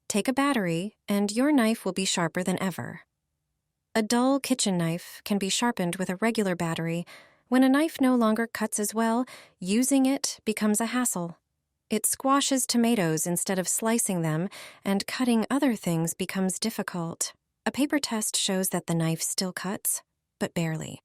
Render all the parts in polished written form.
Take a battery, and your knife will be sharper than ever. A dull kitchen knife can be sharpened with a regular battery. When a knife no longer cuts as well, using it becomes a hassle. It squashes tomatoes instead of slicing them, and cutting other things becomes difficult. A paper test shows that the knife still cuts, but barely.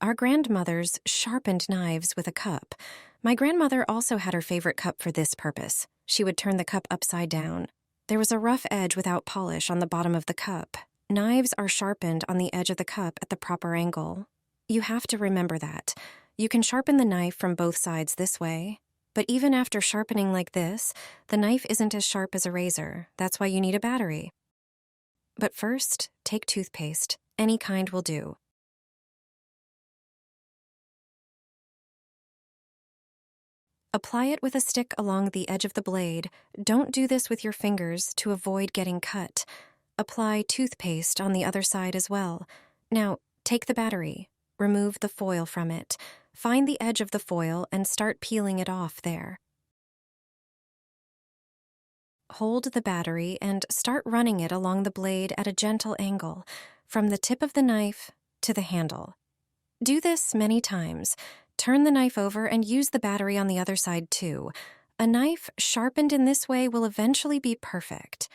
Our grandmothers sharpened knives with a cup. My grandmother also had her favorite cup for this purpose. She would turn the cup upside down. There was a rough edge without polish on the bottom of the cup. Knives are sharpened on the edge of the cup at the proper angle. You have to remember that. You can sharpen the knife from both sides this way. But even after sharpening like this, the knife isn't as sharp as a razor. That's why you need a battery. But first, take toothpaste. Any kind will do. Apply it with a stick along the edge of the blade. Don't do this with your fingers to avoid getting cut. Apply toothpaste on the other side as well. Now, take the battery. Remove the foil from it. Find the edge of the foil and start peeling it off there. Hold the battery and start running it along the blade at a gentle angle, from the tip of the knife to the handle. Do this many times. Turn the knife over and use the battery on the other side too. A knife sharpened in this way will eventually be perfect.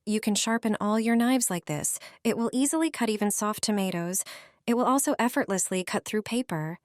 You can sharpen all your knives like this. It will easily cut even soft tomatoes. It will also effortlessly cut through paper.